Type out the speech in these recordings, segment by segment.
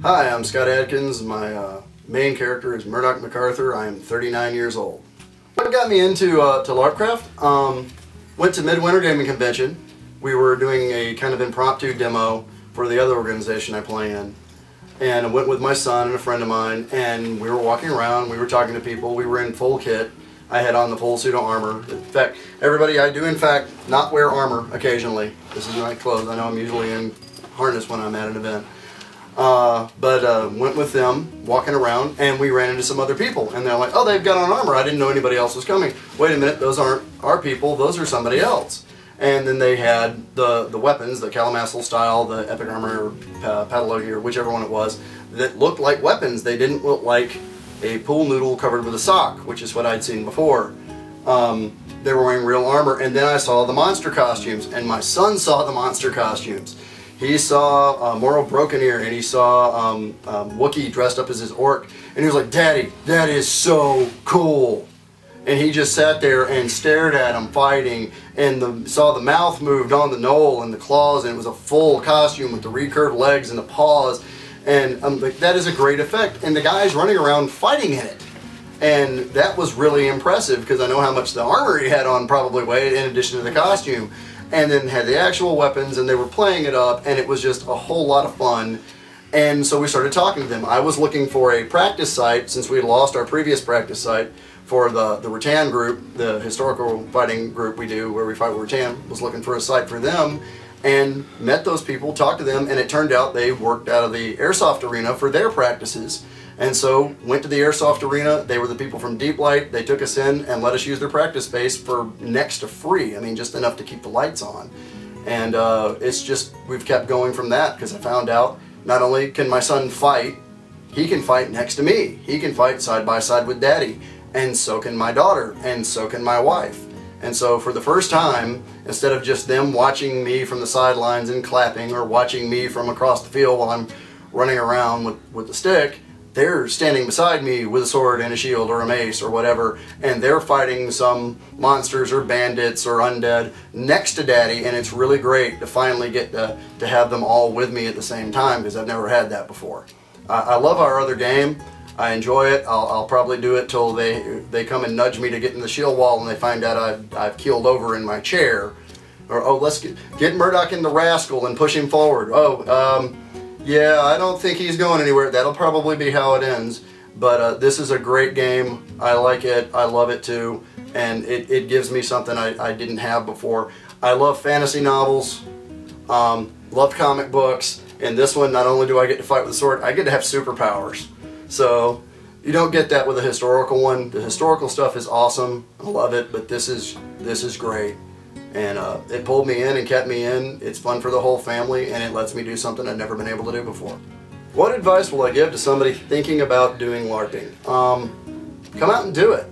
Hi, I'm Scott Adkins. My main character is Murdoch McArthur. I am 39 years old. What got me into to LarpCraft? Went to Midwinter Gaming Convention. We were doing a kind of impromptu demo for the other organization I play in. And I went with my son and a friend of mine, and we were walking around, we were talking to people, we were in full kit. I had on the full suit of armor. In fact, everybody, I do in fact not wear armor occasionally. This is my clothes. I know I'm usually in harness when I'm at an event. Went with them, walking around, and we ran into some other people. And they're like, oh, they've got on armor. I didn't know anybody else was coming. Wait a minute, those aren't our people, those are somebody else. And then they had the weapons, the Calamasal style, the Epic Armor, or Patology, or whichever one it was, that looked like weapons. They didn't look like a pool noodle covered with a sock, which is what I'd seen before. They were wearing real armor, and then I saw the monster costumes, and my son saw the monster costumes. He saw Moro Broken Ear, and he saw Wookiee dressed up as his orc, and he was like, Daddy, that is so cool. And he just sat there and stared at him fighting, and saw the mouth moved on the knoll and the claws, and it was a full costume with the recurved legs and the paws. And I'm like, that is a great effect. And the guy's running around fighting in it. And that was really impressive, because I know how much the armor he had on probably weighed in addition to the costume. And then had the actual weapons, and they were playing it up, and it was just a whole lot of fun. And so we started talking to them. I was looking for a practice site, since we had lost our previous practice site for the Rattan group, the historical fighting group we do, where we fight with Rattan. Was looking for a site for them, and met those people, talked to them, and it turned out they worked out of the airsoft arena for their practices. And so went to the airsoft arena. They were the people from Deep Light. They took us in and let us use their practice space for next to free. I mean, just enough to keep the lights on. And it's just, we've kept going from that, because I found out not only can my son fight, he can fight next to me. He can fight side by side with Daddy. And so can my daughter, and so can my wife. And so for the first time, instead of just them watching me from the sidelines and clapping, or watching me from across the field while I'm running around with the stick, they're standing beside me with a sword and a shield or a mace or whatever, and they're fighting some monsters or bandits or undead next to Daddy. And it's really great to finally get to have them all with me at the same time, because I've never had that before. I love our other game. I enjoy it. I'll probably do it till they come and nudge me to get in the shield wall, and they find out I've keeled over in my chair. Or, oh, let's get Murdoch in the rascal and push him forward. Oh, yeah, I don't think he's going anywhere. That'll probably be how it ends. But this is a great game. I like it. I love it too. And it gives me something I didn't have before. I love fantasy novels. Love comic books. And this one, not only do I get to fight with a sword, I get to have superpowers. So you don't get that with a historical one. The historical stuff is awesome. I love it. But this is great. And it pulled me in and kept me in. It's fun for the whole family, and it lets me do something I've never been able to do before. What advice will I give to somebody thinking about doing LARPing? Come out and do it.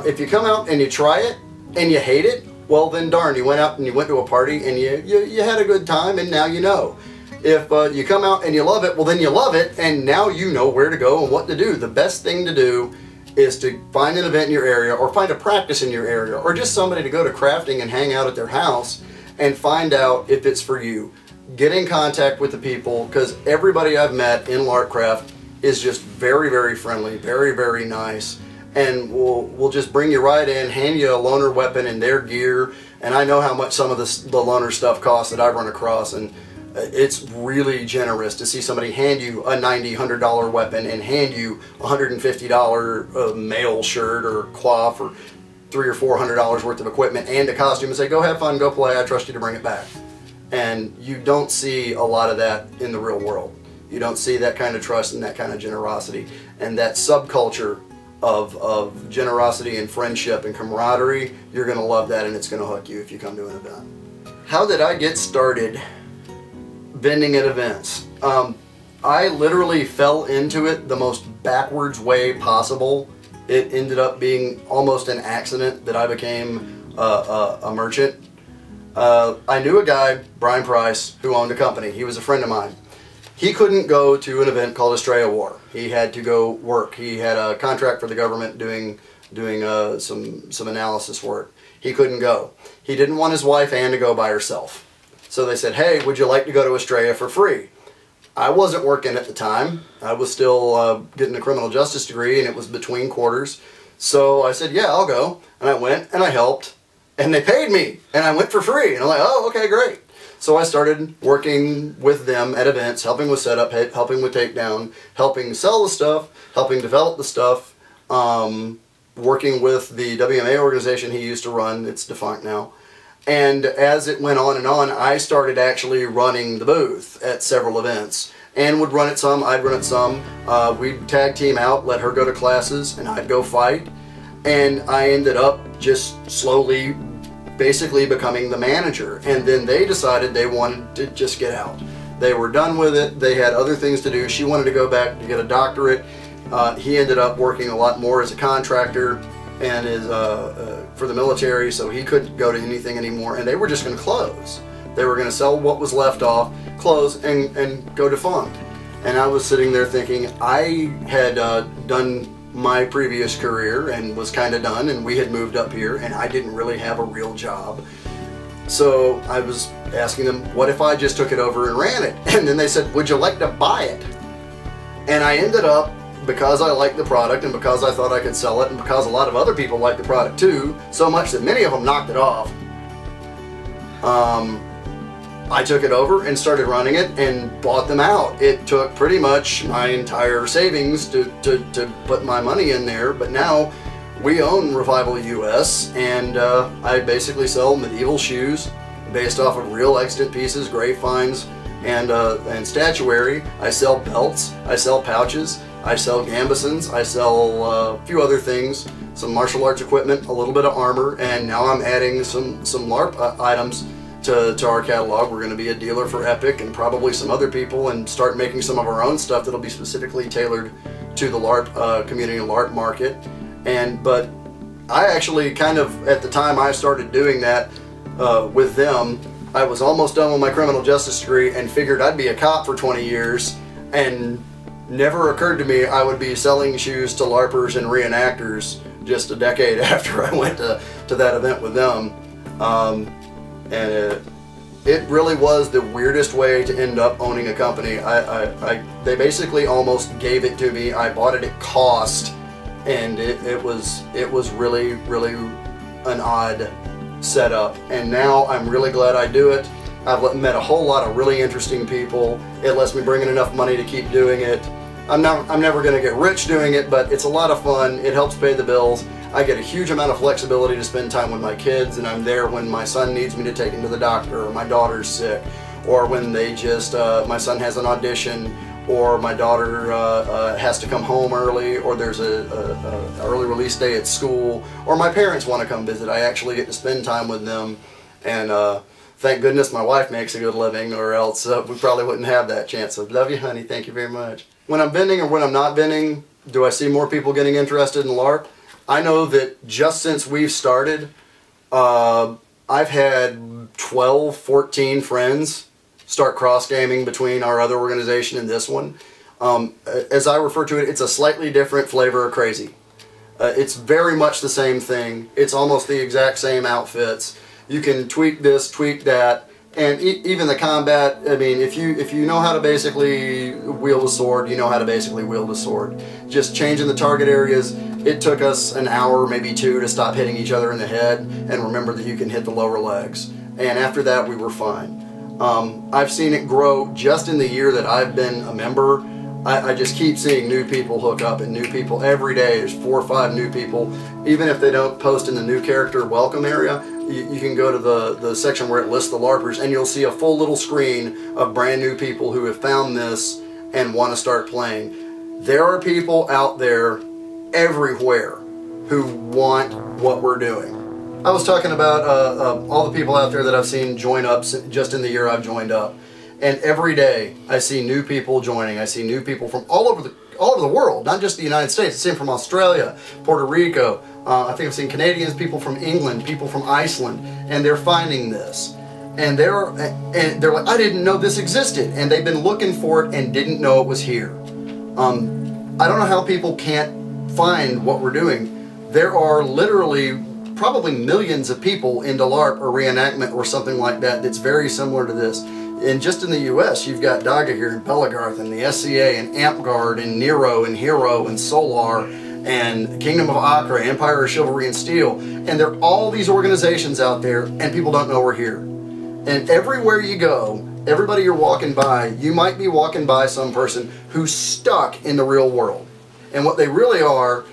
If you come out and you try it and you hate it, well then darn, you went out and you went to a party and you had a good time, and now you know. If you come out and you love it, well then you love it, and now you know where to go and what to do. The best thing to do is to find an event in your area, or find a practice in your area, or just somebody to go to crafting and hang out at their house and find out if it's for you. Get in contact with the people, because everybody I've met in LarpCraft is just very, very friendly, very, very nice, and we'll just bring you right in, hand you a loaner weapon and their gear. And I know how much some of the loaner stuff costs that I've run across, and it's really generous to see somebody hand you a $90, $100 weapon and hand you a $150 mail shirt or coif, or $300 or $400 worth of equipment and a costume, and say, go have fun, go play, I trust you to bring it back. And you don't see a lot of that in the real world. You don't see that kind of trust and that kind of generosity. And that subculture of generosity and friendship and camaraderie, you're going to love that, and it's going to hook you if you come to an event. How did I get started vending at events? I literally fell into it the most backwards way possible. It ended up being almost an accident that I became a merchant. I knew a guy, Brian Price, who owned a company. He was a friend of mine. He couldn't go to an event called Estrella War. He had to go work. He had a contract for the government doing some analysis work. He couldn't go. He didn't want his wife Ann to go by herself. So they said, hey, would you like to go to Estrella for free? I wasn't working at the time. I was still getting a criminal justice degree, and it was between quarters. So I said, yeah, I'll go. And I went, and I helped, and they paid me, and I went for free. And I'm like, oh, okay, great. So I started working with them at events, helping with setup, helping with takedown, helping sell the stuff, helping develop the stuff, working with the WMA organization he used to run. It's defunct now. And as it went on and on, I started actually running the booth at several events. And would run it some, I'd run it some. We'd tag team out, let her go to classes, and I'd go fight. And I ended up just slowly, basically becoming the manager. And then they decided they wanted to just get out. They were done with it. They had other things to do. She wanted to go back to get a doctorate. He ended up working a lot more as a contractor and is for the military, so he couldn't go to anything anymore, and they were just going to close. They were going to sell what was left off, close, and go defunct. And I was sitting there thinking, I had done my previous career and was kind of done, and we had moved up here, and I didn't really have a real job. So I was asking them, what if I just took it over and ran it? And then they said, would you like to buy it? And I ended up, because I liked the product and because I thought I could sell it and because a lot of other people liked the product too, so much that many of them knocked it off, I took it over and started running it and bought them out. It took pretty much my entire savings to put my money in there, but now we own Revival US, and I basically sell medieval shoes based off of real extant pieces, grave finds, and statuary. I sell belts, I sell pouches, I sell gambesons, I sell a few other things, some martial arts equipment, a little bit of armor, and now I'm adding some LARP items to our catalog. We're going to be a dealer for Epic and probably some other people, and start making some of our own stuff that'll be specifically tailored to the LARP community and LARP market. But I actually kind of, at the time I started doing that with them, I was almost done with my criminal justice degree and figured I'd be a cop for 20 years, and never occurred to me I would be selling shoes to LARPers and reenactors just a decade after I went to that event with them. And it really was the weirdest way to end up owning a company. They basically almost gave it to me. I bought it at cost, and it was really an odd setup. And now I'm really glad I do it. I've met a whole lot of really interesting people. It lets me bring in enough money to keep doing it. I'm never going to get rich doing it, but it's a lot of fun. It helps pay the bills. I get a huge amount of flexibility to spend time with my kids, and I'm there when my son needs me to take him to the doctor, or my daughter's sick, or when they just, my son has an audition, or my daughter has to come home early, or there's a early release day at school, or my parents want to come visit. I actually get to spend time with them, and thank goodness my wife makes a good living, or else we probably wouldn't have that chance. So love you, honey. Thank you very much. When I'm vending or when I'm not vending, do I see more people getting interested in LARP? I know that just since we've started, I've had 12, 14 friends start cross-gaming between our other organization and this one. As I refer to it, it's a slightly different flavor of crazy. It's very much the same thing. It's almost the exact same outfits. You can tweak this, tweak that, and even the combat. I mean, if you know how to basically wield a sword, you know how to basically wield a sword. Just changing the target areas. It took us an hour, maybe two, to stop hitting each other in the head and remember that you can hit the lower legs. And after that, we were fine. I've seen it grow just in the year that I've been a member. I just keep seeing new people hook up, and new people every day. There's 4 or 5 new people. Even if they don't post in the new character welcome area, you can go to the section where it lists the LARPers, and you'll see a full little screen of brand new people who have found this and want to start playing. There are people out there everywhere who want what we're doing. I was talking about all the people out there that I've seen join up just in the year I've joined up. And every day I see new people joining. I see new people from all over the world, not just the United States. I've seen from Australia, Puerto Rico. I think I've seen Canadians, people from England, people from Iceland, and they're finding this. And they're like, I didn't know this existed, and they've been looking for it and didn't know it was here. I don't know how people can't find what we're doing. There are literally probably millions of people into LARP or reenactment or something like that that's very similar to this. And just in the U.S., you've got Daga here and Belagarth and the SCA and AmpGuard and Nero and Hero and Solar and Kingdom of Acre, Empire of Chivalry and Steel. And there are all these organizations out there, and people don't know we're here. And everywhere you go, everybody you're walking by, you might be walking by some person who's stuck in the real world. And what they really are,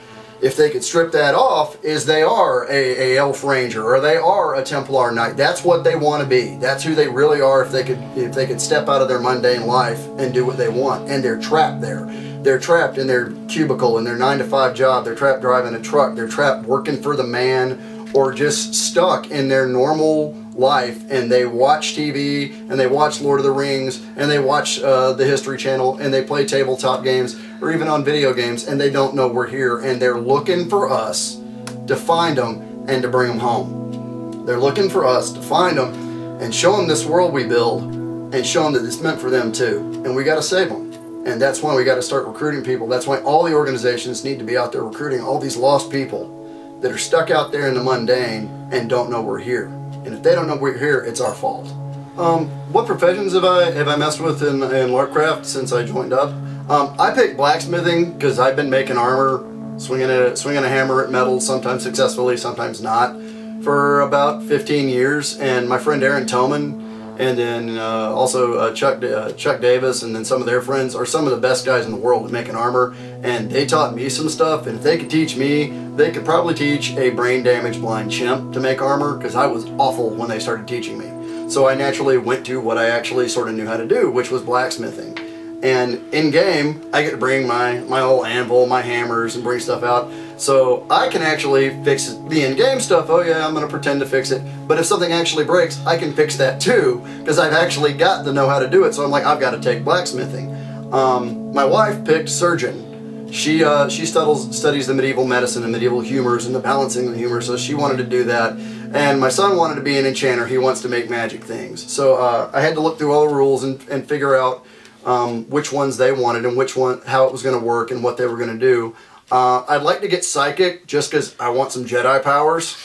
if they could strip that off, is they are a elf ranger, or they are a Templar knight. That's what they want to be. That's who they really are if they could step out of their mundane life and do what they want. And they're trapped there. They're trapped in their cubicle, in their 9-to-5 job. They're trapped driving a truck. They're trapped working for the man, or just stuck in their normal life, and they watch TV, and they watch Lord of the Rings, and they watch the History Channel, and they play tabletop games, or even on video games, and they don't know we're here, and they're looking for us to find them and to bring them home. They're looking for us to find them and show them this world we build, and show them that it's meant for them too, and we got to save them. And that's why we got to start recruiting people. That's why all the organizations need to be out there recruiting all these lost people that are stuck out there in the mundane and don't know we're here. And if they don't know we're here, it's our fault. What professions have I messed with in LarpCraft since I joined up? I picked blacksmithing because I've been making armor, swinging a hammer at metal, sometimes successfully, sometimes not, for about 15 years. And my friend Aaron Tillman, and then also Chuck Davis, and then some of their friends are some of the best guys in the world at making armor. And they taught me some stuff, and if they could teach me, they could probably teach a brain damaged blind chimp to make armor, because I was awful when they started teaching me. So I naturally went to what I actually sort of knew how to do, which was blacksmithing. And in game, I get to bring my old anvil, my hammers, and bring stuff out. So I can actually fix the in-game stuff. Oh yeah, I'm going to pretend to fix it. But if something actually breaks, I can fix that too, because I've actually got to know how to do it. So I'm like, I've got to take blacksmithing. My wife picked surgeon. She studies the medieval medicine and medieval humors and the balancing of the humor, so she wanted to do that. And my son wanted to be an enchanter. He wants to make magic things. So I had to look through all the rules and figure out which ones they wanted and how it was going to work and what they were going to do. I'd like to get psychic just because I want some Jedi powers,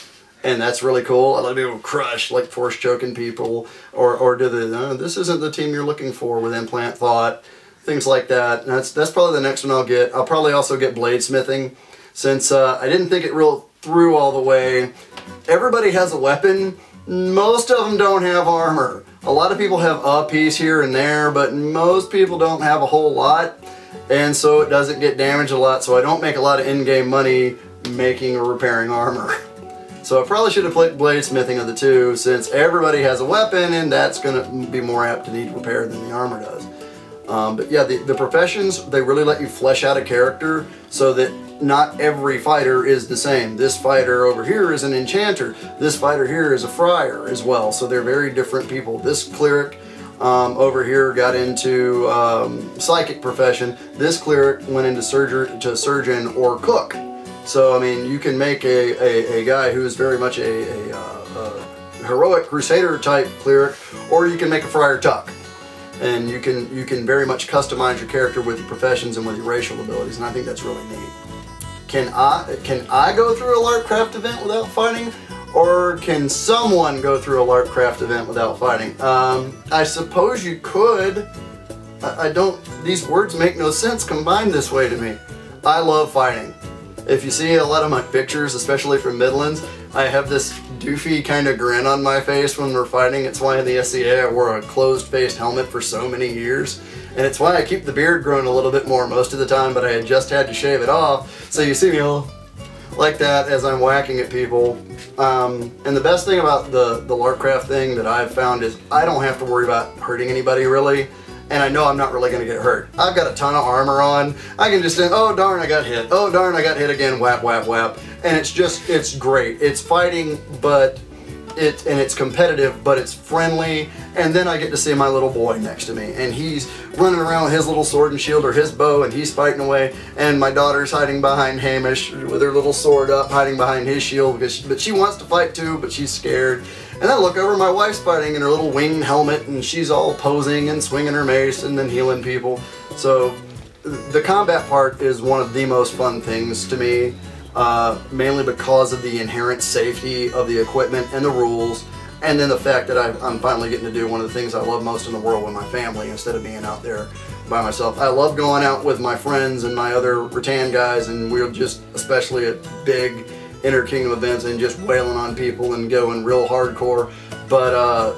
and that's really cool. I'd like to be able to crush, like force choking people, or do this isn't the team you're looking for with implant thought, things like that. And that's probably the next one I'll get. I'll probably also get bladesmithing, since I didn't think it real through all the way. Everybody has a weapon. Most of them don't have armor. A lot of people have a piece here and there, but most people don't have a whole lot, and so it doesn't get damaged a lot, so I don't make a lot of in-game money making or repairing armor. So I probably should have played bladesmithing of the two, since everybody has a weapon, and that's going to be more apt to need repair than the armor does. But yeah, the professions, they really let you flesh out a character so that not every fighter is the same. This fighter over here is an enchanter. This fighter here is a friar as well. So they're very different people. This cleric over here got into psychic profession. This cleric went into surgeon or cook. So I mean, you can make a guy who is very much a heroic crusader type cleric, or you can make a friar tuck. And you can very much customize your character with your professions and with your racial abilities, and I think that's really neat. Can I go through a LarpCraft event without fighting, or can someone go through a LarpCraft event without fighting? I suppose you could. These words make no sense combined this way to me. I love fighting. If you see a lot of my pictures, especially from Midlands, I have this doofy kind of grin on my face when we're fighting. It's why in the SCA I wore a closed-faced helmet for so many years. And it's why I keep the beard growing a little bit more most of the time, but I had just had to shave it off. So you see me all like that as I'm whacking at people. And the best thing about the LarpCraft thing that I've found is I don't have to worry about hurting anybody really. And I know I'm not really going to get hurt. I've got a ton of armor on. I can just think, oh darn, I got hit. Oh darn, I got hit again. Whap, whap, whap. And it's great. It's fighting, but it's competitive, but it's friendly. And then I get to see my little boy next to me, and he's running around with his little sword and shield or his bow, and he's fighting away. And my daughter's hiding behind Hamish with her little sword up, hiding behind his shield, but she wants to fight too, but she's scared. And I look over, my wife's fighting in her little winged helmet, and she's all posing and swinging her mace and then healing people. So the combat part is one of the most fun things to me, mainly because of the inherent safety of the equipment and the rules. And then the fact that I'm finally getting to do one of the things I love most in the world with my family instead of being out there by myself. I love going out with my friends and my other rattan guys, and we're just, especially at big inter-kingdom events, and just wailing on people and going real hardcore. But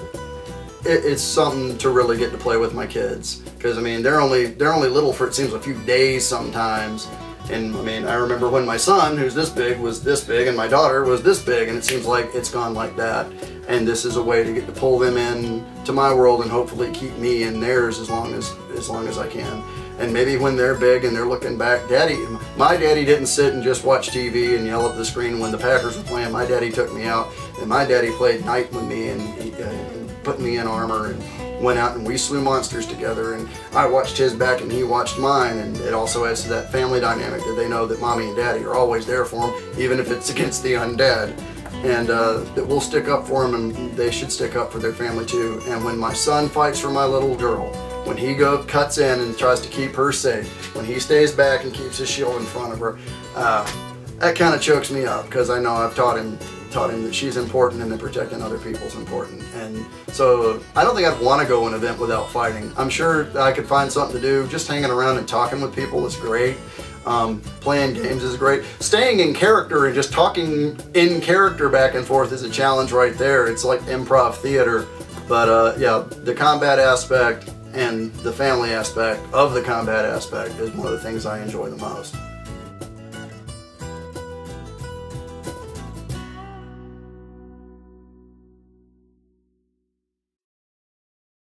it's something to really get to play with my kids, because I mean they're only little for, it seems, a few days sometimes. And I mean, I remember when my son, who's this big, was this big, and my daughter was this big, and it seems like it's gone like that. And this is a way to get to pull them in to my world and hopefully keep me in theirs as long as I can. And maybe when they're big and they're looking back, my daddy didn't sit and just watch TV and yell at the screen when the Packers were playing. My daddy took me out, and my daddy played night with me, and he put me in armor and went out and we slew monsters together, and I watched his back and he watched mine, and it also adds to that family dynamic that they know that mommy and daddy are always there for them, even if it's against the undead, and that we'll stick up for them, and they should stick up for their family too. And when my son fights for my little girl, when he cuts in and tries to keep her safe, when he stays back and keeps his shield in front of her, that kind of chokes me up, because I know I've taught him that she's important and that protecting other people's important. And so I don't think I'd want to go to an event without fighting. I'm sure I could find something to do. Just hanging around and talking with people is great. Playing games is great. Staying in character and just talking in character back and forth is a challenge right there. It's like improv theater. But yeah, the combat aspect and the family aspect of the combat aspect is one of the things I enjoy the most.